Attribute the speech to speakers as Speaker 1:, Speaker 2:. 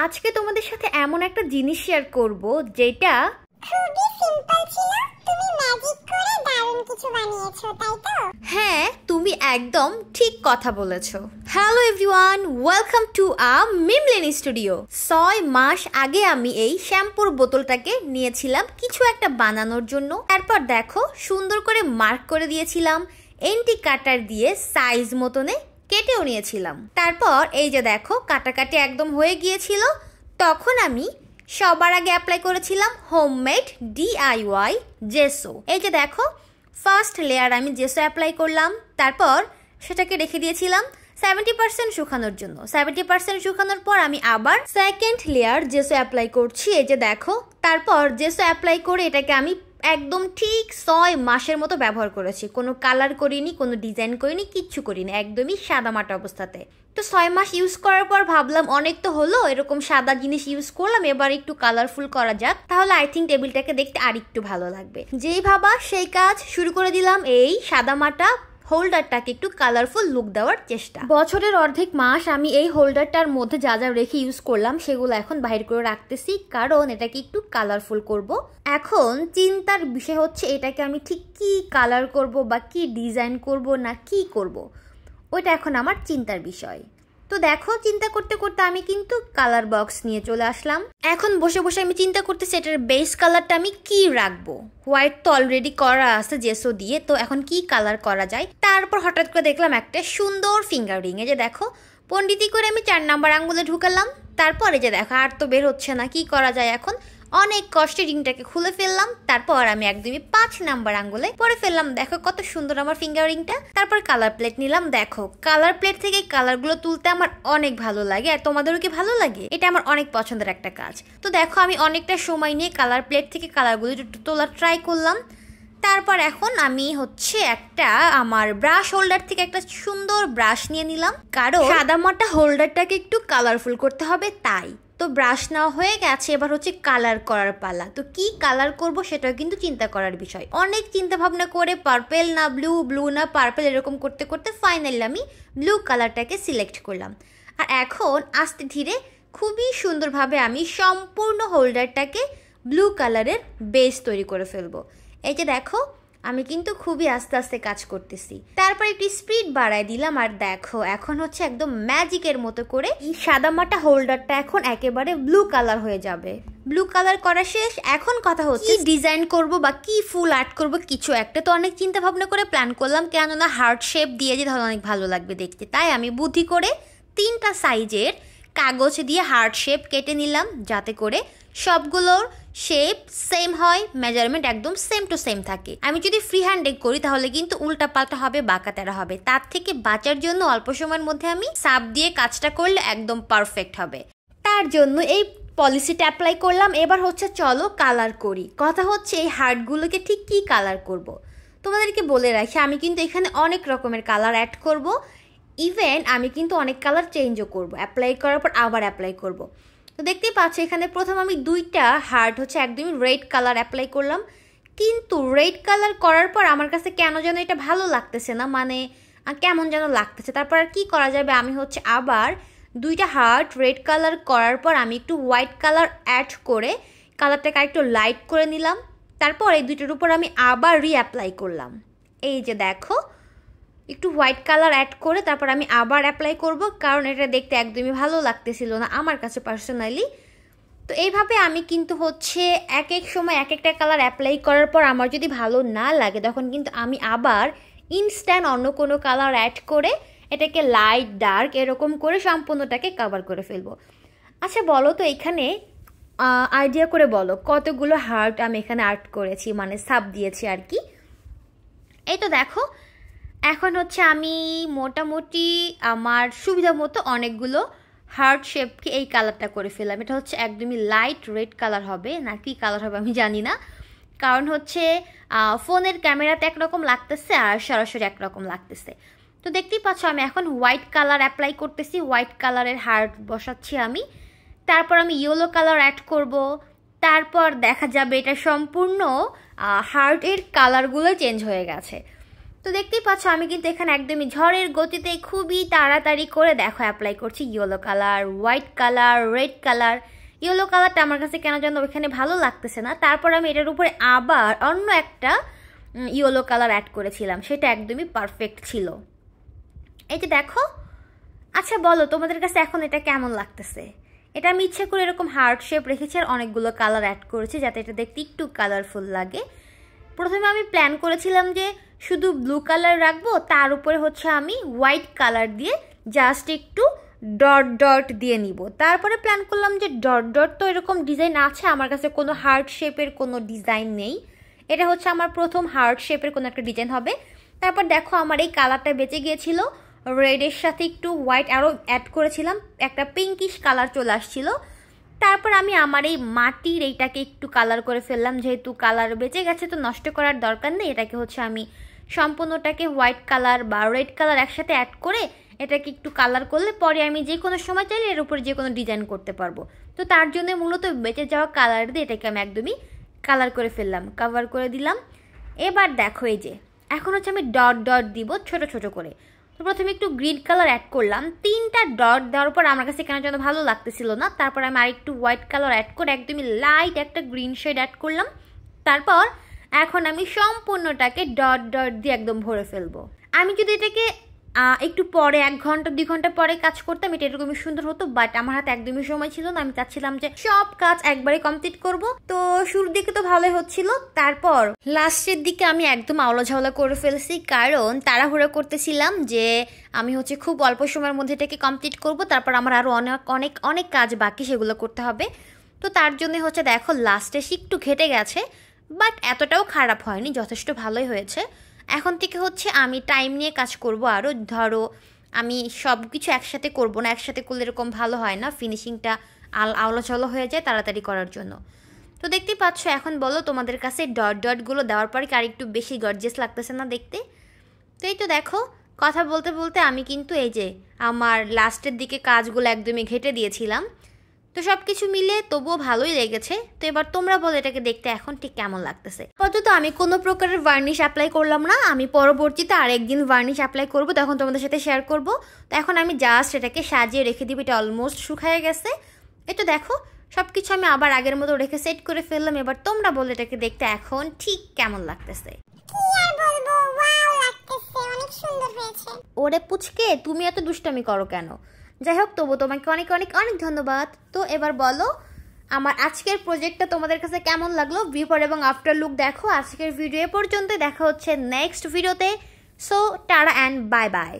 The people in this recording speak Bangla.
Speaker 1: আজকে তোমাদের সাথে এমন একটা জিনিস শেয়ার করব যেটা
Speaker 2: খুবই সিম্পল ছিল। তুমি ম্যাজিক করে দারুণ কিছু বানিয়েছো, তাই তো?
Speaker 1: হ্যাঁ, তুমি একদম ঠিক কথা বলেছো। হ্যালো এভরিওয়ান, ওয়েলকাম টু মিমলেনি স্টুডিও। 6 মাস আগে আমি এই শ্যাম্পুর বোতলটাকে নিয়েছিলাম কিছু একটা বানানোর জন্য। তারপর দেখো সুন্দর করে মার্ক করে দিয়েছিলাম, এন্টি কাটার দিয়ে সাইজ মতনে কেটেও নিয়েছিলাম। তারপর এই যে দেখো কাটাকাটি একদম হয়ে গিয়েছিল। তখন আমি সবার আগে অ্যাপ্লাই করেছিলাম হোমমেড DIY জেসো। এই যে দেখো ফার্স্ট লেয়ার আমি জেসো অ্যাপ্লাই করলাম, তারপর সেটাকে রেখে দিয়েছিলাম 70% শুকানোর জন্য। 70% শুকানোর পর আমি আবার সেকেন্ড লেয়ার জেসো অ্যাপ্লাই করছি। এই যে দেখো, তারপর জেসো অ্যাপ্লাই করে এটাকে আমি একদম ঠিক 6 মাসের মতো ব্যবহার করেছি। কোনো কালার করিনি, কোনো ডিজাইন করিনি, কিচ্ছু করিনি, একদমই সাদামাটা অবস্থাতে। তো 6 মাস ইউজ করার পর ভাবলাম অনেক তো হলো, এরকম সাদা জিনিস ইউজ করলাম, এবার একটু কালারফুল করা যাক, তাহলে আই থিঙ্ক টেবিলটাকে দেখতে আর একটু ভালো লাগবে। যেই ভাবা সেই কাজ শুরু করে দিলাম। এই সাদামাটা হোল্ডারটাকে একটু কালারফুল লুক দেওয়ার চেষ্টা। বছরের অর্ধেক মাস আমি এই হোল্ডারটার মধ্যে যা যা রেখে ইউজ করলাম সেগুলো এখন বাইরে করে রাখতেছি, কারণ এটাকে একটু কালারফুল করব। এখন চিন্তার বিষয় হচ্ছে এটাকে আমি ঠিক কি কালার করব বা কি ডিজাইন করব না কি করব, ওইটা এখন আমার চিন্তার বিষয়। তো দেখো চিন্তা করতে করতে আমি কিন্তু কালার বক্স নিয়ে চলে আসলাম। এখন বসে বসে আমি চিন্তা করতেছি এটার বেস কালারটা আমি কি রাখবো। হোয়াইট তো অলরেডি করা আছে জেসো দিয়ে, তো এখন কি কালার করা যায়। তারপর হঠাৎ করে দেখলাম একটা সুন্দর ফিঙ্গার রিং। এই যে দেখো পণ্ডিতি করে আমি 4 নাম্বার আঙ্গুলে ঢুকালাম। তারপর এই যে দেখো আর তো বের হচ্ছে না, কি করা যায় এখন। অনেক কষ্টে রিংটাকে খুলে ফেললাম। তারপর আমি একদমই 5 নাম্বার আঙ্গুলে পরে ফেললাম। দেখো কত সুন্দর আমার ফিঙ্গার রিংটা। তারপর কালার প্লেট নিলাম। দেখো কালার প্লেট থেকে কালারগুলো তুলতে আমার অনেক ভালো লাগে, আর তোমাদেরও কি ভালো লাগে? এটা আমার অনেক পছন্দের একটা কাজ। তো দেখো আমি অনেকটা সময় নিয়ে কালার প্লেট থেকে কালারগুলো একটু তোলার ট্রাই করলাম। তারপর এখন আমি একটা আমার ব্রাশ হোল্ডার থেকে একটা সুন্দর ব্রাশ নিয়ে নিলাম, কারণ সাদামাটা হোল্ডারটাকে একটু কালারফুল করতে হবে তাই। তো ব্রাশ নেওয়া হয়ে গেছে, এবার হচ্ছে কালার করার পালা। তো কি কালার করব সেটাও কিন্তু চিন্তা করার বিষয়। অনেক চিন্তা ভাবনা করে পার্পেল না ব্লু, ব্লু না পার্পেল এরকম করতে করতে ফাইনালি আমি ব্লু কালারটাকে সিলেক্ট করলাম। আর এখন আস্তে ধীরে খুবই সুন্দরভাবে আমি সম্পূর্ণ হোল্ডারটাকে ব্লু কালারের বেস তৈরি করে ফেলবো। এই যে দেখো আমি কিন্তু খুবই আস্তে আস্তে কাজ করতেছি। তারপর একটু স্পিড বাড়ায় দিলাম, আর দেখো এখন হচ্ছে একদম ম্যাজিকের মতো করে এই সাদামাটা হোল্ডারটা এখন একেবারে ব্লু কালার হয়ে যাবে। ব্লু কালার করা শেষ। এখন কথা হচ্ছে ডিজাইন করব বা কি ফুল আর্ট করব কিছু একটা। তো অনেক চিন্তা ভাবনা করে প্ল্যান করলাম, কেননা হার্ট শেপ দিয়ে যে ধরো অনেক ভালো লাগবে দেখতে। তাই আমি বুদ্ধি করে 3টা সাইজের কাগজ দিয়ে হার্ট শেপ কেটে নিলাম, যাতে করে সবগুলোর শেপ সেম হয়, মেজারমেন্ট একদম সেম টু সেম থাকে। আমি যদি ফ্রি হ্যান্ডে করি তাহলে কিন্তু উল্টা পাল্টা হবে, বাঁকা তেরা হবে। তার থেকে বাঁচার জন্য অল্প সময়ের মধ্যে আমি সাপ দিয়ে কাজটা করলে একদম পারফেক্ট হবে। তার জন্য এই পলিসিটা অ্যাপ্লাই করলাম। এবার হচ্ছে চলো কালার করি। কথা হচ্ছে এই হার্টগুলোকে ঠিক কি কালার করব। তোমাদেরকে বলে রাখি আমি কিন্তু এখানে অনেক রকমের কালার অ্যাড করব। ইভেন আমি কিন্তু অনেক কালার চেঞ্জও করব, অ্যাপ্লাই করার পর আবার অ্যাপ্লাই করব। তো দেখতেই পাচ্ছ এখানে প্রথম আমি 2টা হার্ট হচ্ছে একদমই রেড কালার অ্যাপ্লাই করলাম। কিন্তু রেড কালার করার পর আমার কাছে কেন যেন এটা ভালো লাগতেছে না, মানে কেমন যেন লাগতেছে। তারপর আর কি করা যাবে, আমি হচ্ছে আবার 2টা হার্ট রেড কালার করার পর আমি একটু হোয়াইট কালার অ্যাড করে কালারটাকে একটু লাইট করে নিলাম। তারপর এই 2টার উপর আমি আবার রিঅ্যাপ্লাই করলাম। এই যে দেখো একটু হোয়াইট কালার অ্যাড করে তারপর আমি আবার অ্যাপ্লাই করব, কারণ এটা দেখতে একদমই ভালো লাগতেছিল না আমার কাছে পার্সোনালি। তো এইভাবে আমি কিন্তু হচ্ছে এক এক সময় এক একটা কালার অ্যাপ্লাই করার পর আমার যদি ভালো না লাগে তখন কিন্তু আমি আবার ইনস্ট্যান্ট অন্য কোনো কালার অ্যাড করে এটাকে লাইট ডার্ক এরকম করে সম্পূর্ণটাকে কভার করে ফেলবো। আচ্ছা বলো তো এখানে আইডিয়া করে বলো কতগুলো হার্ট আমি এখানে আর্ট করেছি, মানে সাব দিয়েছি আর কি। এই তো দেখো এখন হচ্ছে আমি মোটামুটি আমার সুবিধা মতো অনেকগুলো হার্ট শেপকে এই কালারটা করে ফেললাম। এটা হচ্ছে একদমই লাইট রেড কালার হবে, না কি কালার হবে আমি জানি না, কারণ হচ্ছে ফোনের ক্যামেরাতে একরকম লাগতেছে আর সরাসরি একরকম লাগতেছে। তো দেখতেই পাচ্ছ আমি এখন হোয়াইট কালার অ্যাপ্লাই করতেছি, হোয়াইট কালারের হার্ট বসাচ্ছি আমি। তারপর আমি ইয়েলো কালার অ্যাড করব। তারপর দেখা যাবে এটা সম্পূর্ণ হার্টের কালারগুলো চেঞ্জ হয়ে গেছে। তো তো দেখতেই পাচ্ছ আমি কিন্তু এখানে একদমই ঝড়ের গতিতে খুবই তাড়াতাড়ি করে দেখো অ্যাপ্লাই করছি yellow colour, white colour, red colour. Yellow কালারটা আমার কাছে কেন যেন ওইখানে ভালো লাগতেছে না, তারপর আমি এটার উপরে আবার অন্য একটা ইয়েলো কালার অ্যাড করেছিলাম, সেটা একদমই পারফেক্ট ছিল। এই যে দেখো। আচ্ছা বলো তোমাদের কাছে এখন এটা কেমন লাগতেছে? এটা আমি ইচ্ছে করে এরকম হার্ট শেপ রেখেছি আর অনেকগুলো কালার অ্যাড করেছি যাতে এটা দেখতে একটু কালারফুল লাগে। প্রথমে আমি প্ল্যান করেছিলাম যে শুধু ব্লু কালার রাখবো, তার উপরে হচ্ছে আমি হোয়াইট কালার দিয়ে জাস্ট একটু ডট ডট দিয়ে নিব। তারপরে প্ল্যান করলাম যে ডট ডট তো এরকম ডিজাইন আছে, আমার কাছে কোনো হার্ট শেপের কোনো ডিজাইন নেই, এটা হচ্ছে আমার প্রথম হার্ট শেপের কোনো একটা ডিজাইন হবে। তারপর দেখো আমার এই কালারটা বেঁচে গিয়েছিল, রেডের সাথে একটু হোয়াইট আরও অ্যাড করেছিলাম, একটা পিঙ্কিশ কালার চলে আসছিল। তারপর আমি আমার এই মাটির এইটাকে একটু কালার করে ফেললাম, যেহেতু কালার বেঁচে গেছে তো নষ্ট করার দরকার নেই। এটাকে হচ্ছে আমি সম্পূর্ণটাকে হোয়াইট কালার বা রেড কালার একসাথে অ্যাড করে এটাকে একটু কালার করলে পরে আমি যে কোনো সময় চাইলে এর উপরে যে কোনো ডিজাইন করতে পারবো। তো তার জন্য মূলত বেঁচে যাওয়া কালার দিয়ে এটাকে আমি একদমই কালার করে ফেললাম, কাভার করে দিলাম। এবার দেখো এই যে এখন হচ্ছে আমি ডট ডট দিব ছোট ছোট করে। তো প্রথমে একটু গ্রিন কালার অ্যাড করলাম, 3টা ডট দেওয়ার পর আমার কাছে কেন যেন ভালো লাগতেছিল না, তারপর আমি আরেকটু হোয়াইট কালার অ্যাড করে একদমই লাইট একটা গ্রিন শেড অ্যাড করলাম। তারপর এখন আমি সম্পূর্ণটাকে ডট ডট দিয়ে একদম ভরে ফেলবো। আমি যদি এটাকে একটু পরে 1 ঘন্টা 2 ঘন্টা পরে কাজ করতাম এটা এরকমই সুন্দর হতো, বাট আমার হাতে একদমই সময় ছিল না। আমি চাচ্ছিলাম যে সব কাজ একবারে কমপ্লিট করব। তো শুরুর দিকে তো ভালোই হচ্ছিল, তারপর লাস্টের দিকে আমি একদম আওলা ঝাওলা করে ফেলছি, কারণ তাড়াহুড়ো করতেছিলাম যে আমি হচ্ছে খুব অল্প সময়ের মধ্যে এটাকে কমপ্লিট করব, তারপর আমার আরও অনেক অনেক অনেক কাজ বাকি, সেগুলো করতে হবে। তো তার জন্য হচ্ছে দেখো লাস্টে একটু ঘেটে গেছে, বাট এতটাও খারাপ হয়নি, যথেষ্ট ভালোই হয়েছে। এখন থেকে হচ্ছে আমি টাইম নিয়ে কাজ করব আরও। ধরো আমি সব কিছু একসাথে করব না, একসাথে করলে এরকম ভালো হয় না, ফিনিশিংটা আওলা চলো হয়ে যায় তাড়াতাড়ি করার জন্য। তো দেখতেই পাচ্ছ এখন বলো তোমাদের কাছে ডট ডটগুলো দেওয়ার পরে কি আর একটু বেশি গর্জিয়াস লাগতেছে না দেখতে? তো এই তো দেখো কথা বলতে বলতে আমি কিন্তু এই যে আমার লাস্টের দিকে কাজগুলো একদমই ঘেটে দিয়েছিলাম। তো সব কিছু মিলে তবুও ভালোই লেগেছে। তো এবার তোমরা বলো এটাকে দেখতে এখন ঠিক কেমন লাগতেছে। আপাতত আমি কোনো প্রকারের ভার্নিশ অ্যাপ্লাই করলাম না, আমি পরবর্তীতে আরেকদিন ভার্নিশ অ্যাপ্লাই করব, তখন তোমাদের সাথে শেয়ার করব। তো এখন আমি জাস্ট এটাকে সাজিয়ে রেখে দিব, এটা অলমোস্ট শুকায় গেছে। এটা দেখো সব কিছু আমি আবার আগের মতো রেখে সেট করে ফেললাম। এবার তোমরা বলো এটাকে দেখতে এখন ঠিক কেমন লাগতেছে। ওরে পুচকে তুমি এত দুষ্টামি করো কেন? যাই হোক তবু তোমাকে অনেক অনেক অনেক ধন্যবাদ। তো এবার বলো আমার আজকের প্রজেক্টটা তোমাদের কাছে কেমন লাগলো? বিফোর এবং আফটার লুক দেখো। আজকের ভিডিও এ পর্যন্ত, দেখা হচ্ছে নেক্সট ভিডিওতে। So tata and bye bye.